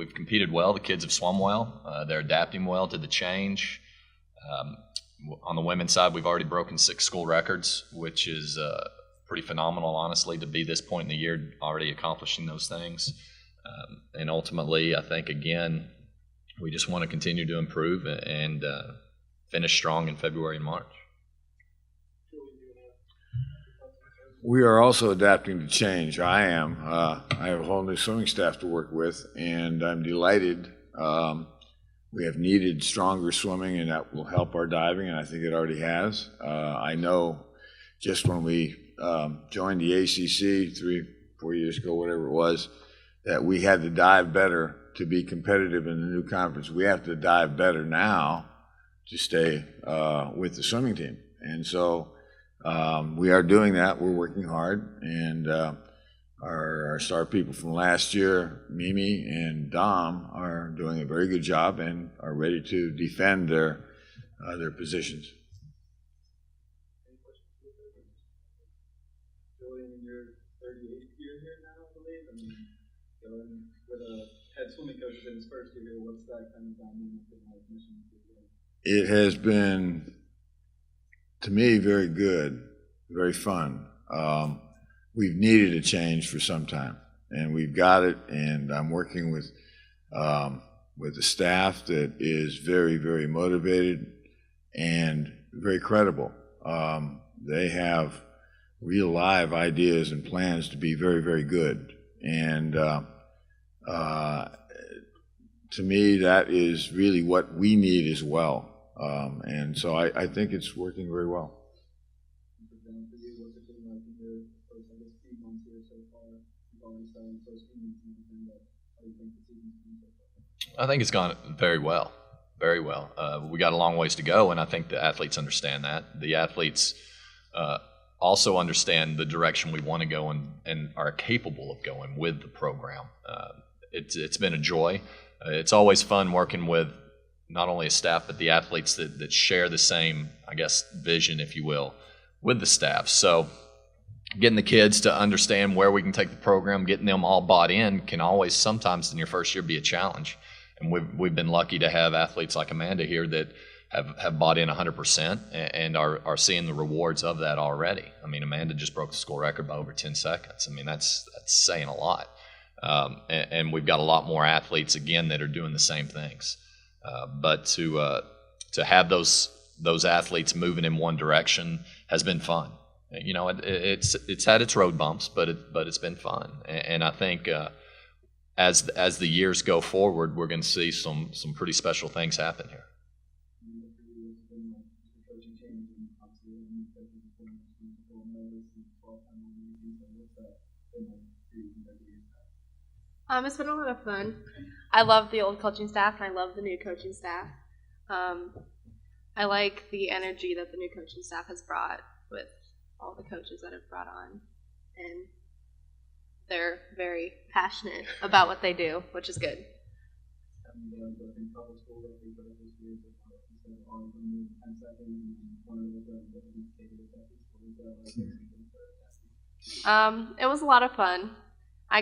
we've competed well. The kids have swum well. They're adapting well to the change. On the women's side, we've already broken 6 school records, which is pretty phenomenal, honestly, to be this point in the year already accomplishing those things. And ultimately, I think, again, we just want to continue to improve and finish strong in February and March. We are also adapting to change. I am. I have a whole new swimming staff to work with, and I'm delighted. We have needed stronger swimming, and that will help our diving, and I think it already has. I know just when we joined the ACC 3-4 years ago, whatever it was, that we had to dive better to be competitive in the new conference. We have to dive better now to stay with the swimming team. And so we are doing that. We're working hard, and our star people from last year, Mimi and Dom, are doing a very good job and are ready to defend their positions. Julian, in your 38th year here now, I believe, and going with a head swimming coach in his first year here, what's that kind of dynamic and mission? It has been, to me, very good, very fun. We've needed a change for some time, and we've got it, and I'm working with a staff that is very, very motivated and very credible. They have real live ideas and plans to be very, very good. And to me, that is really what we need as well. And so I think it's working very well. I think it's gone very well, very well. We got a long ways to go, and I think the athletes understand that. The athletes also understand the direction we want to go and are capable of going with the program. It's been a joy. It's always fun working with not only a staff, but the athletes that share the same, I guess, vision, if you will, with the staff. So getting the kids to understand where we can take the program, getting them all bought in can always sometimes in your first year be a challenge. And we've been lucky to have athletes like Amanda here that have bought in 100% and are seeing the rewards of that already. I mean, Amanda just broke the school record by over 10 seconds. I mean, that's saying a lot. And we've got a lot more athletes, again, that are doing the same things. But to have those athletes moving in one direction has been fun. You know, it's had its road bumps, but it's been fun. And I think as the years go forward, we're going to see some pretty special things happen here. It's been a lot of fun. I love the old coaching staff, and I love the new coaching staff. I like the energy that the new coaching staff has brought with all the coaches that have brought on, and they're very passionate about what they do, which is good. It was a lot of fun. I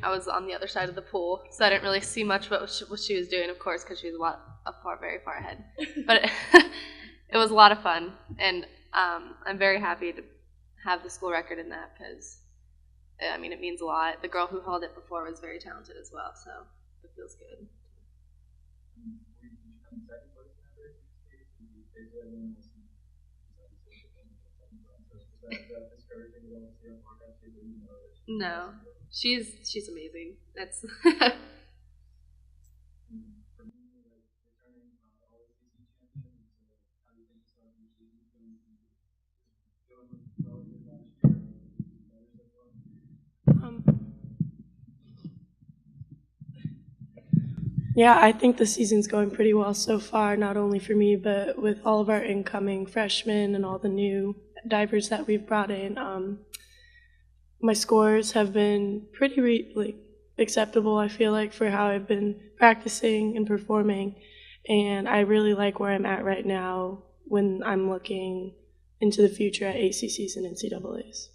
was on the other side of the pool, so I didn't really see much what she was doing, of course, because she was very far ahead. But it was a lot of fun, and I'm very happy to have the school record in that because, it means a lot. The girl who held it before was very talented as well, so it feels good. No, she's amazing. That's Yeah, I think the season's going pretty well so far, not only for me, but with all of our incoming freshmen and all the new divers that we've brought in. My scores have been pretty acceptable, I feel like, for how I've been practicing and performing, and I really like where I'm at right now when I'm looking into the future at ACCs and NCAAs.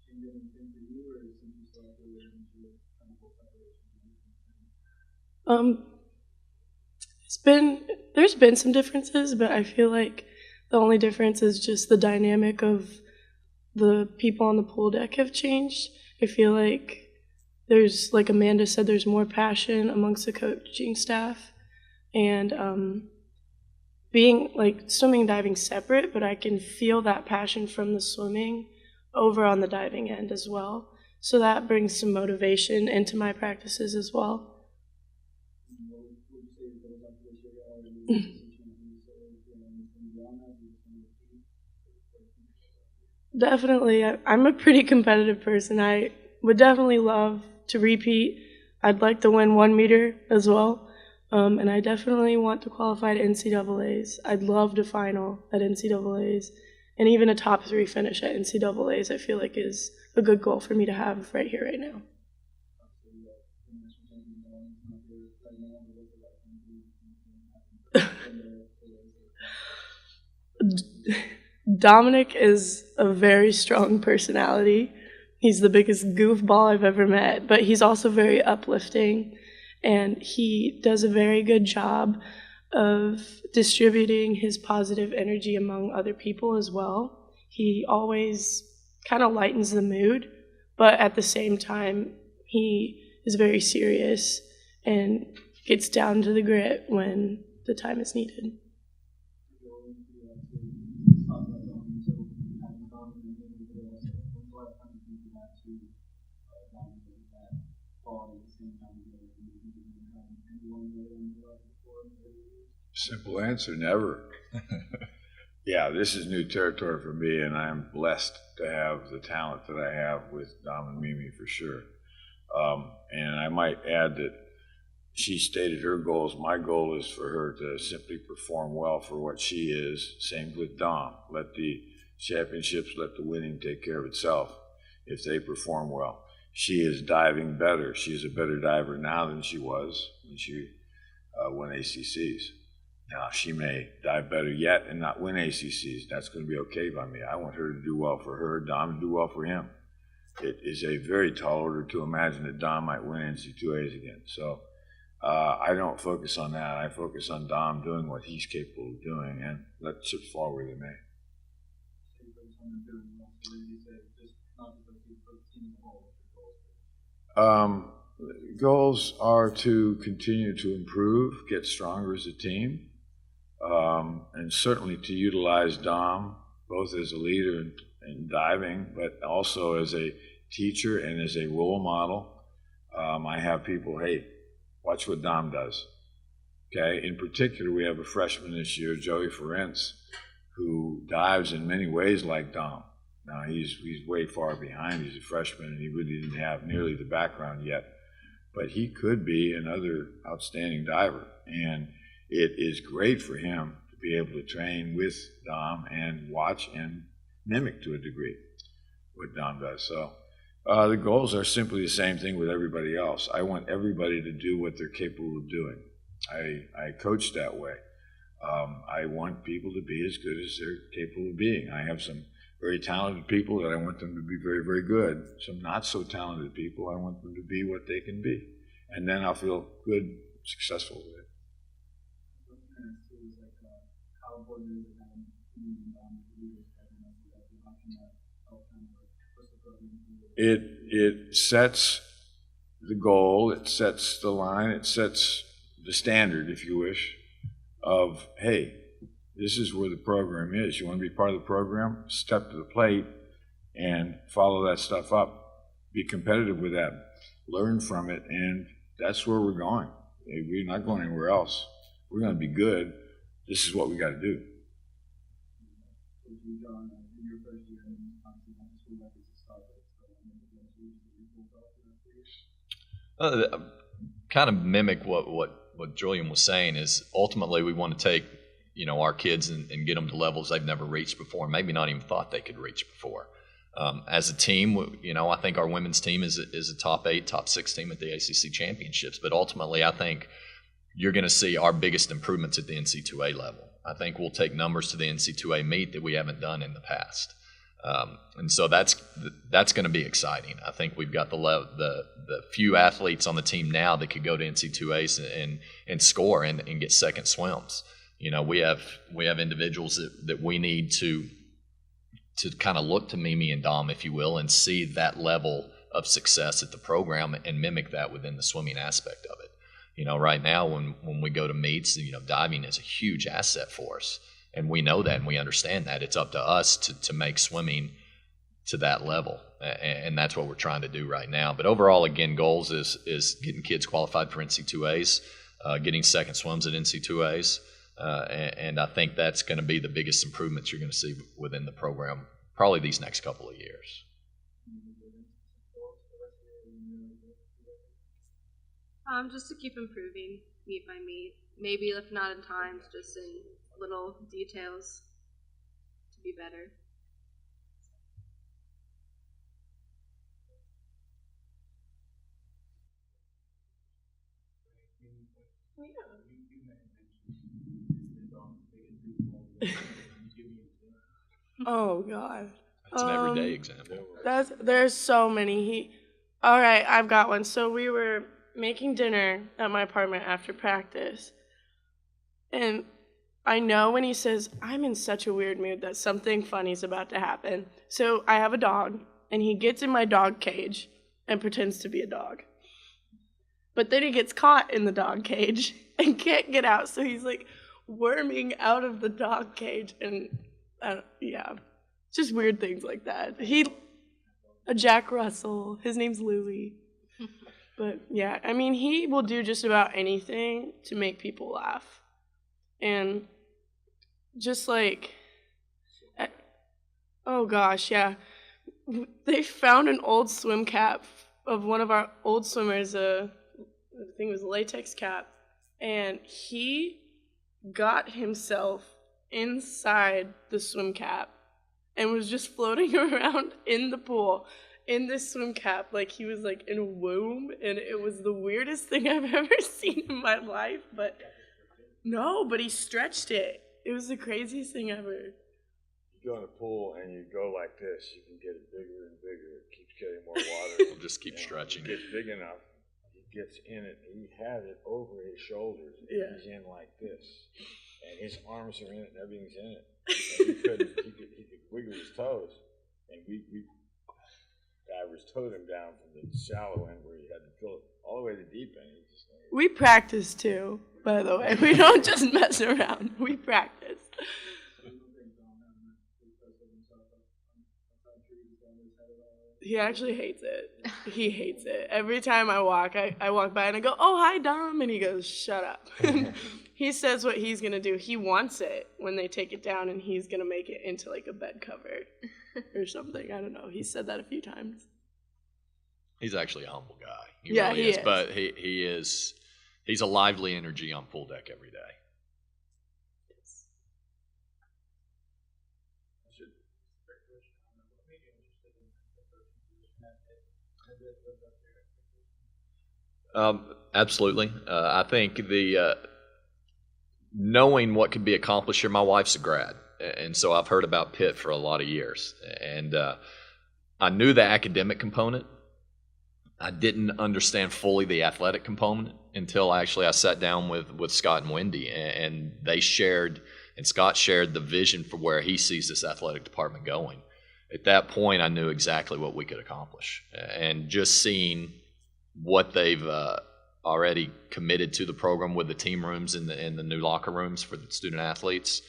change anything for you, or since you still have to live into kind of full separation? There's been some differences, but I feel like the only difference is just the dynamic of the people on the pool deck have changed. I feel like there's, like Amanda said, there's more passion amongst the coaching staff, and being like swimming and diving separate, but I can feel that passion from the swimming over on the diving end as well. So that brings some motivation into my practices as well. Definitely. I'm a pretty competitive person. I would definitely love to repeat. I'd like to win 1 meter as well. And I definitely want to qualify to NCAAs. I'd love to final at NCAAs. And even a top 3 finish at NCAAs, I feel like is a good goal for me to have right here, right now. Dominic is a very strong personality. He's the biggest goofball I've ever met, but he's also very uplifting, and he does a very good job of distributing his positive energy among other people as well. He always kind of lightens the mood, but at the same time, he is very serious and gets down to the grit when the time is needed. Simple answer, never. Yeah, this is new territory for me, and I'm blessed to have the talent that I have with Dom and Mimi for sure. And I might add that she stated her goals. My goal is for her to simply perform well for what she is. Same with Dom. Let the championships, let the winning take care of itself if they perform well. She is diving better. She is a better diver now than she was when she won ACCs. Now, she may dive better yet and not win ACCs. That's going to be okay by me. I want her to do well for her, Dom to do well for him. It is a very tall order to imagine that Dom might win NC2As again. So I don't focus on that. I focus on Dom doing what he's capable of doing and let chips fall where they may. Goals are to continue to improve, get stronger as a team, and certainly to utilize Dom both as a leader in diving, but also as a teacher and as a role model. I have people, hey, watch what Dom does. Okay. In particular, we have a freshman this year, Joey Ferentz, who dives in many ways like Dom. Now he's way far behind. He's a freshman, and he really didn't have nearly the background yet. But he could be another outstanding diver, and it is great for him to be able to train with Dom and watch and mimic to a degree what Dom does. So the goals are simply the same thing with everybody else. I want everybody to do what they're capable of doing. I coach that way. I want people to be as good as they're capable of being. I have some very talented people that I want them to be very, very good. Some not so talented people, I want them to be what they can be. And then I'll feel good, successful with it. It sets the goal, it sets the line, it sets the standard, if you wish, of, hey, this is where the program is. You want to be part of the program? Step to the plate and follow that stuff up. Be competitive with that. Learn from it, and that's where we're going. We're not going anywhere else. We're going to be good. This is what we got to do. Kind of mimic what Julian was saying is ultimately we want to take our kids and get them to levels they've never reached before, maybe not even thought they could reach before. As a team, I think our women's team is a top 8, top 6 team at the ACC championships. But ultimately, I think you're going to see our biggest improvements at the NC2A level. I think we'll take numbers to the NC2A meet that we haven't done in the past. And so that's going to be exciting. I think we've got the few athletes on the team now that could go to NC2As and score and get second swims. You know, we have individuals that we need to kind of look to Mimi and Dom, if you will, and see that level of success at the program and mimic that within the swimming aspect of it. You know, right now when we go to meets, you know, diving is a huge asset for us. And we know that and we understand that. It's up to us to make swimming to that level. And that's what we're trying to do right now. But overall, again, goals is getting kids qualified for NC2As, getting second swims at NC2As. And I think that's going to be the biggest improvements you're going to see within the program probably these next couple of years. Just to keep improving meet by meet. Maybe if not in times, just in little details to be better. Oh God. It's an everyday example. There's so many. All right, I've got one. So we were making dinner at my apartment after practice, and I know when he says, I'm in such a weird mood that something funny's about to happen. So I have a dog, and he gets in my dog cage and pretends to be a dog. But then he gets caught in the dog cage and can't get out, so he's like worming out of the dog cage, and just weird things like that. A Jack Russell, his name's Louie. But yeah, I mean, he will do just about anything to make people laugh. And just like, oh gosh, yeah. They found an old swim cap of one of our old swimmers, I think it was a latex cap, and he got himself inside the swim cap and was just floating around in the pool in this swim cap like he was like in a womb, and it was the weirdest thing I've ever seen in my life. But he stretched it. It was the craziest thing ever. You go in a pool and you go like this, you can get it bigger and bigger. It keeps getting more water. We'll just keep stretching it. It gets big enough. He gets in it. He has it over his shoulders. Yeah. He's in like this. And his arms are in it and everything's in it. And he could wiggle his toes. And we divers towed him down from the shallow end where he had to fill it all the way to the deep end. We practice too, by the way. We don't just mess around. We practice. He actually hates it. He hates it. Every time I walk by and I go, oh, hi, Dom. And he goes, shut up. He says what he's going to do. He wants it when they take it down, and he's going to make it into like a bed cover or something. I don't know. He said that a few times. He's actually a humble guy. He really is. But he's a lively energy on pool deck every day. Absolutely. I think knowing what could be accomplished here, my wife's a grad, and so I've heard about Pitt for a lot of years. And I knew the academic component. I didn't understand fully the athletic component until actually I sat down with Scott and Wendy, and they shared, and Scott shared the vision for where he sees this athletic department going. At that point, I knew exactly what we could accomplish. And just seeing what they've already committed to the program with the team rooms and the new locker rooms for the student athletes,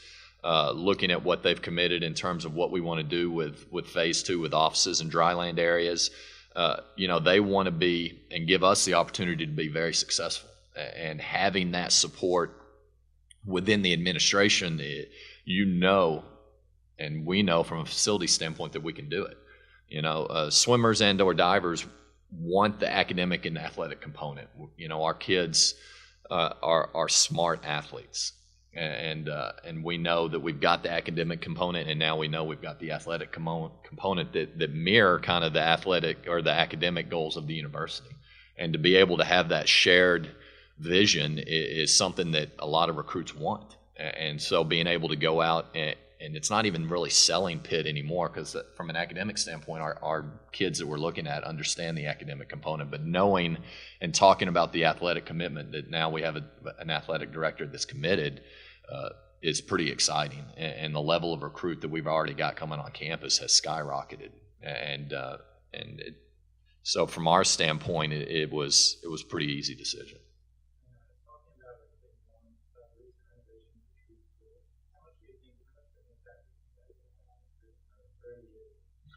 looking at what they've committed in terms of what we want to do with phase 2 with offices and dry land areas. They want to be and give us the opportunity to be very successful. And having that support within the administration, and we know from a facility standpoint that we can do it. Swimmers and or divers want the academic and athletic component. Our kids are smart athletes, and we know that we've got the academic component, and now we know we've got the athletic component that mirror kind of the athletic or the academic goals of the university. And to be able to have that shared vision is something that a lot of recruits want. And so being able to go out and and it's not even really selling Pitt anymore, because from an academic standpoint, our kids that we're looking at understand the academic component, but knowing and talking about the athletic commitment that now we have an athletic director that's committed is pretty exciting, and the level of recruit that we've already got coming on campus has skyrocketed, so from our standpoint, it was a pretty easy decision.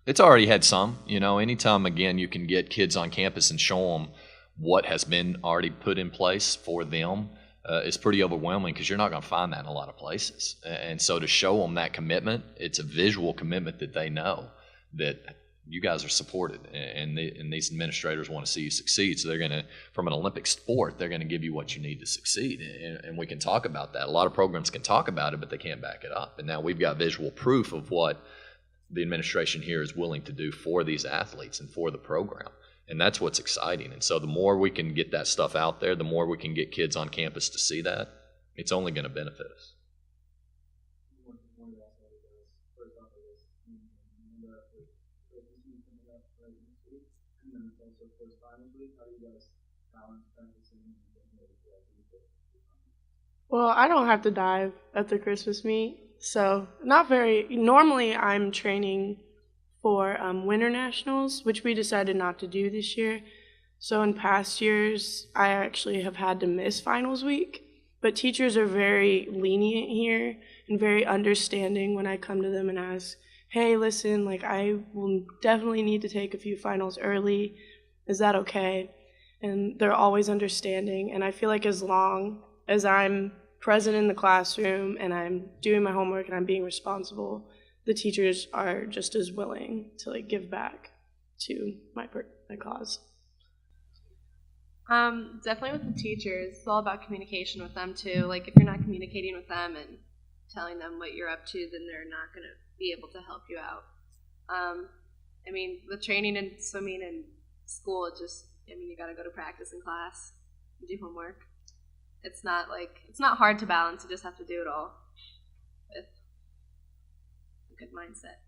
It's already had some, anytime, again, you can get kids on campus and show them what has been already put in place for them, is pretty overwhelming, because you're not going to find that in a lot of places. And so to show them that commitment, it's a visual commitment that they know that you guys are supported, and these administrators want to see you succeed. So they're going to, from an Olympic sport, they're going to give you what you need to succeed. And we can talk about that. A lot of programs can talk about it, but they can't back it up. And now we've got visual proof of what the administration here is willing to do for these athletes and for the program. And that's what's exciting. And so the more we can get that stuff out there, the more we can get kids on campus to see that, it's only going to benefit us. Well, I don't have to dive at the Christmas meet, so not very. Normally, I'm training for Winter Nationals, which we decided not to do this year. So in past years, I actually have had to miss finals week, but teachers are very lenient here and very understanding when I come to them and ask, hey, listen, like I will definitely need to take a few finals early. Is that okay? And they're always understanding, and I feel like as long as I'm present in the classroom and I'm doing my homework and I'm being responsible, the teachers are just as willing to like give back to my cause. Definitely with the teachers, it's all about communication with them too. Like if you're not communicating with them and telling them what you're up to, then they're not going to be able to help you out. I mean, with training and swimming and school, you got to go to practice and class and do homework. It's not hard to balance. You just have to do it all with a good mindset.